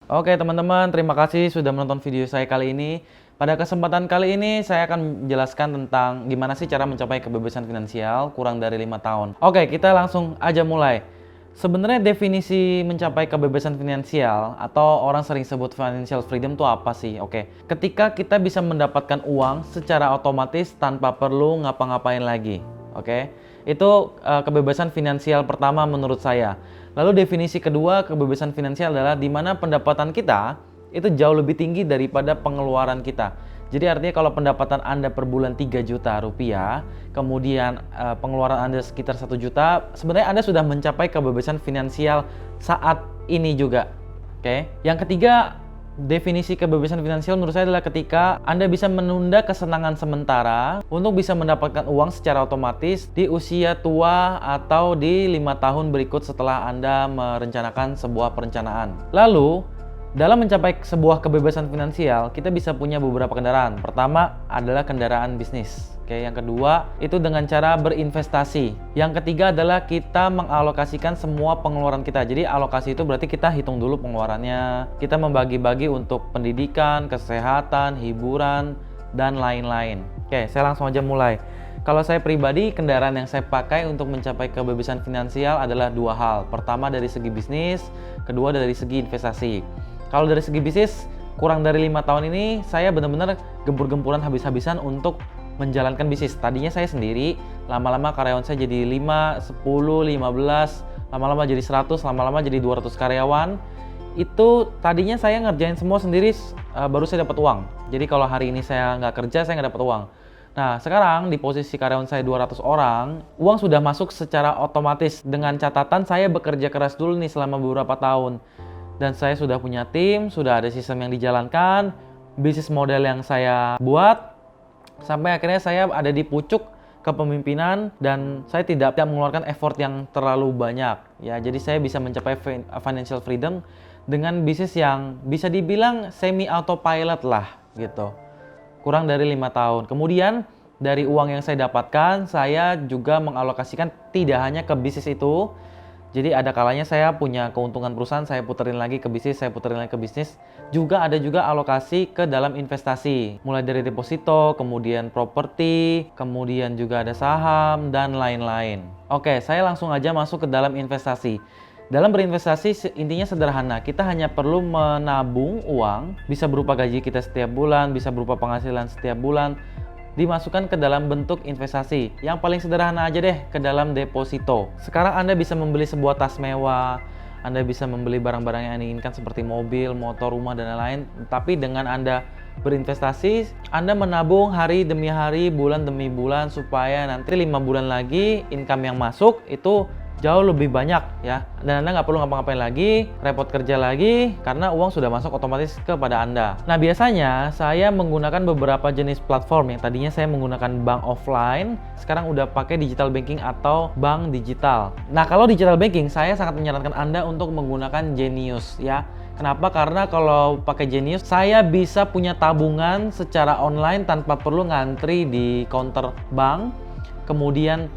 Oke teman-teman, terima kasih sudah menonton video saya kali ini. Pada kesempatan kali ini saya akan menjelaskan tentang gimana sih cara mencapai kebebasan finansial kurang dari 5 tahun. Oke, kita langsung aja mulai. Sebenarnya definisi mencapai kebebasan finansial atau orang sering sebut financial freedom itu apa sih? Oke, ketika kita bisa mendapatkan uang secara otomatis tanpa perlu ngapa-ngapain lagi. Oke, itu kebebasan finansial pertama menurut saya. Lalu definisi kedua kebebasan finansial adalah di mana pendapatan kita itu jauh lebih tinggi daripada pengeluaran kita. Jadi artinya kalau pendapatan Anda per bulan 3 juta rupiah, kemudian pengeluaran Anda sekitar 1 juta, sebenarnya Anda sudah mencapai kebebasan finansial saat ini juga. Oke. Yang ketiga, definisi kebebasan finansial menurut saya adalah ketika Anda bisa menunda kesenangan sementara untuk bisa mendapatkan uang secara otomatis di usia tua atau di 5 tahun berikut setelah Anda merencanakan sebuah perencanaan. Lalu, dalam mencapai sebuah kebebasan finansial, kita bisa punya beberapa kendaraan. Pertama adalah kendaraan bisnis. Oke, yang kedua itu dengan cara berinvestasi. Yang ketiga adalah kita mengalokasikan semua pengeluaran kita. Jadi alokasi itu berarti kita hitung dulu pengeluarannya. Kita membagi-bagi untuk pendidikan, kesehatan, hiburan, dan lain-lain. Oke, saya langsung aja mulai. Kalau saya pribadi, kendaraan yang saya pakai untuk mencapai kebebasan finansial adalah dua hal. Pertama dari segi bisnis, kedua dari segi investasi. Kalau dari segi bisnis, kurang dari 5 tahun ini saya benar-benar gempur-gempuran habis-habisan untuk menjalankan bisnis. Tadinya saya sendiri, lama-lama karyawan saya jadi 5, 10, 15, lama-lama jadi 100, lama-lama jadi 200 karyawan. Itu tadinya saya ngerjain semua sendiri, baru saya dapat uang. Jadi kalau hari ini saya nggak kerja, saya nggak dapat uang. Nah, sekarang di posisi karyawan saya 200 orang, uang sudah masuk secara otomatis dengan catatan saya bekerja keras dulu nih selama beberapa tahun. Dan saya sudah punya tim, sudah ada sistem yang dijalankan, bisnis model yang saya buat, sampai akhirnya saya ada di pucuk kepemimpinan dan saya tidak mengeluarkan effort yang terlalu banyak. Ya, jadi saya bisa mencapai financial freedom dengan bisnis yang bisa dibilang semi autopilot lah gitu. Kurang dari 5 tahun. Kemudian dari uang yang saya dapatkan, saya juga mengalokasikan tidak hanya ke bisnis itu. Jadi ada kalanya saya punya keuntungan perusahaan, saya puterin lagi ke bisnis, saya puterin lagi ke bisnis. Juga ada juga alokasi ke dalam investasi. Mulai dari deposito, kemudian properti, kemudian juga ada saham, dan lain-lain. Oke, saya langsung aja masuk ke dalam investasi. Dalam berinvestasi intinya sederhana, kita hanya perlu menabung uang, bisa berupa gaji kita setiap bulan, bisa berupa penghasilan setiap bulan, dimasukkan ke dalam bentuk investasi. Yang paling sederhana aja deh, ke dalam deposito. Sekarang Anda bisa membeli sebuah tas mewah, Anda bisa membeli barang-barang yang Anda inginkan seperti mobil, motor, rumah, dan lain-lain. Tapi dengan Anda berinvestasi, Anda menabung hari demi hari, bulan demi bulan, supaya nanti 5 bulan lagi income yang masuk itu jauh lebih banyak ya, dan Anda nggak perlu ngapa-ngapain lagi, repot kerja lagi karena uang sudah masuk otomatis kepada Anda. Nah, biasanya saya menggunakan beberapa jenis platform. Yang tadinya saya menggunakan bank offline, sekarang udah pakai digital banking atau bank digital. Nah, kalau digital banking saya sangat menyarankan Anda untuk menggunakan Genius ya. Kenapa? Karena kalau pakai Genius saya bisa punya tabungan secara online tanpa perlu ngantri di counter bank. Kemudian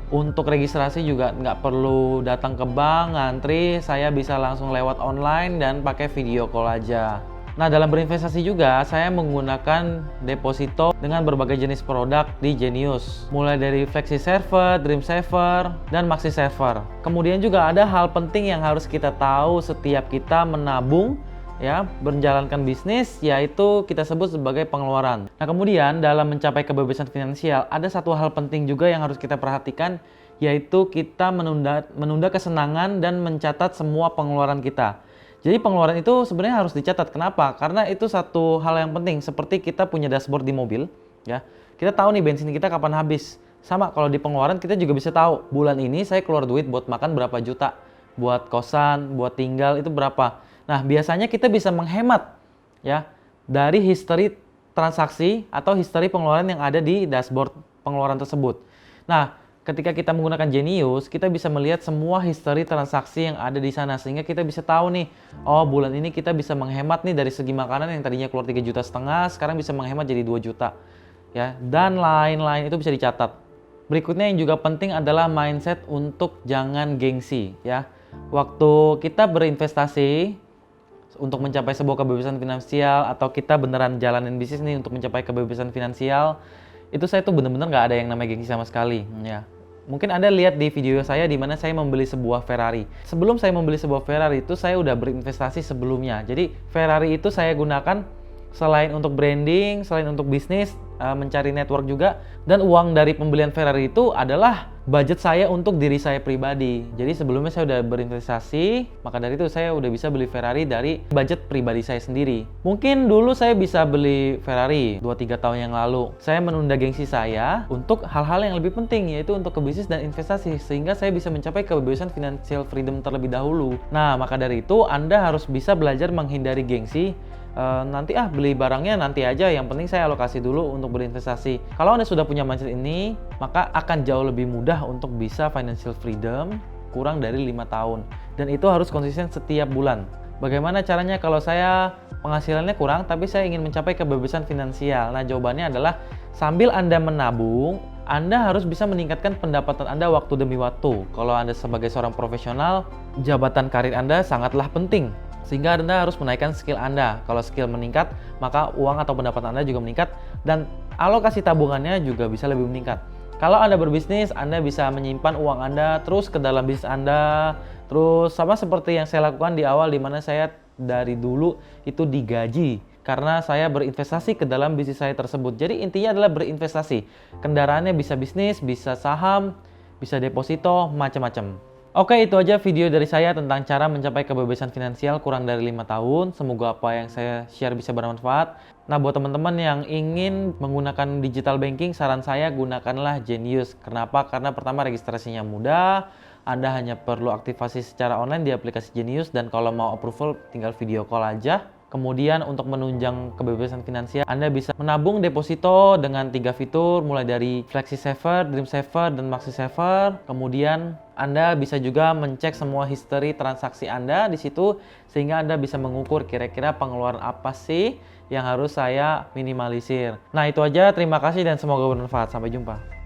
untuk registrasi juga nggak perlu datang ke bank, ngantri, saya bisa langsung lewat online dan pakai video call aja. Nah, dalam berinvestasi juga, saya menggunakan deposito dengan berbagai jenis produk di Genius. Mulai dari Flexi Saver, Dream Saver, dan Maxi Saver. Kemudian juga ada hal penting yang harus kita tahu setiap kita menabung, ya, menjalankan bisnis, yaitu kita sebut sebagai pengeluaran. Nah, kemudian dalam mencapai kebebasan finansial ada satu hal penting juga yang harus kita perhatikan, yaitu kita menunda kesenangan dan mencatat semua pengeluaran kita. Jadi pengeluaran itu sebenarnya harus dicatat. Kenapa? Karena itu satu hal yang penting. Seperti kita punya dashboard di mobil, ya, kita tahu nih bensin kita kapan habis. Sama kalau di pengeluaran kita juga bisa tahu bulan ini saya keluar duit buat makan berapa juta, buat kosan, buat tinggal itu berapa. Nah, biasanya kita bisa menghemat ya dari history transaksi atau history pengeluaran yang ada di dashboard pengeluaran tersebut. Nah, ketika kita menggunakan Genius, kita bisa melihat semua history transaksi yang ada di sana sehingga kita bisa tahu nih, oh bulan ini kita bisa menghemat nih dari segi makanan yang tadinya keluar 3,5 juta, sekarang bisa menghemat jadi 2 juta. Ya, dan lain-lain itu bisa dicatat. Berikutnya yang juga penting adalah mindset untuk jangan gengsi ya. Waktu kita berinvestasi, untuk mencapai sebuah kebebasan finansial atau kita beneran jalanin bisnis nih untuk mencapai kebebasan finansial, itu saya tuh bener-bener nggak ada yang namanya gengsi sama sekali. Ya, mungkin Anda lihat di video saya di mana saya membeli sebuah Ferrari. Sebelum saya membeli sebuah Ferrari itu saya udah berinvestasi sebelumnya. Jadi Ferrari itu saya gunakan selain untuk branding, selain untuk bisnis, mencari network juga, dan uang dari pembelian Ferrari itu adalah budget saya untuk diri saya pribadi. Jadi sebelumnya saya udah berinvestasi, maka dari itu saya udah bisa beli Ferrari dari budget pribadi saya sendiri. Mungkin dulu saya bisa beli Ferrari 2-3 tahun yang lalu. Saya menunda gengsi saya untuk hal-hal yang lebih penting, yaitu untuk ke bisnis dan investasi, sehingga saya bisa mencapai kebebasan financial freedom terlebih dahulu. Nah, maka dari itu Anda harus bisa belajar menghindari gengsi. Nanti beli barangnya nanti aja, yang penting saya alokasi dulu untuk berinvestasi. Kalau Anda sudah punya mindset ini, maka akan jauh lebih mudah untuk bisa financial freedom kurang dari 5 tahun, dan itu harus konsisten setiap bulan. Bagaimana caranya kalau saya penghasilannya kurang tapi saya ingin mencapai kebebasan finansial? Nah, jawabannya adalah sambil Anda menabung, Anda harus bisa meningkatkan pendapatan Anda waktu demi waktu. Kalau Anda sebagai seorang profesional, jabatan karir Anda sangatlah penting, sehingga Anda harus menaikkan skill Anda. Kalau skill meningkat, maka uang atau pendapatan Anda juga meningkat, dan alokasi tabungannya juga bisa lebih meningkat. Kalau Anda berbisnis, Anda bisa menyimpan uang Anda terus ke dalam bisnis Anda. Terus sama seperti yang saya lakukan di awal, di mana saya dari dulu itu digaji karena saya berinvestasi ke dalam bisnis saya tersebut. Jadi intinya adalah berinvestasi. Kendaraannya bisa bisnis, bisa saham, bisa deposito, macam-macam. Oke, itu aja video dari saya tentang cara mencapai kebebasan finansial kurang dari 5 tahun. Semoga apa yang saya share bisa bermanfaat. Nah, buat teman-teman yang ingin menggunakan digital banking, saran saya gunakanlah Genius. Kenapa? Karena pertama, registrasinya mudah. Anda hanya perlu aktivasi secara online di aplikasi Genius, dan kalau mau approval tinggal video call aja. Kemudian untuk menunjang kebebasan finansial, Anda bisa menabung deposito dengan 3 fitur, mulai dari Flexi Saver, Dream Saver, dan Maxi Saver. Kemudian Anda bisa juga mencek semua history transaksi Anda di situ, sehingga Anda bisa mengukur kira-kira pengeluaran apa sih yang harus saya minimalisir. Nah, itu aja. Terima kasih dan semoga bermanfaat. Sampai jumpa.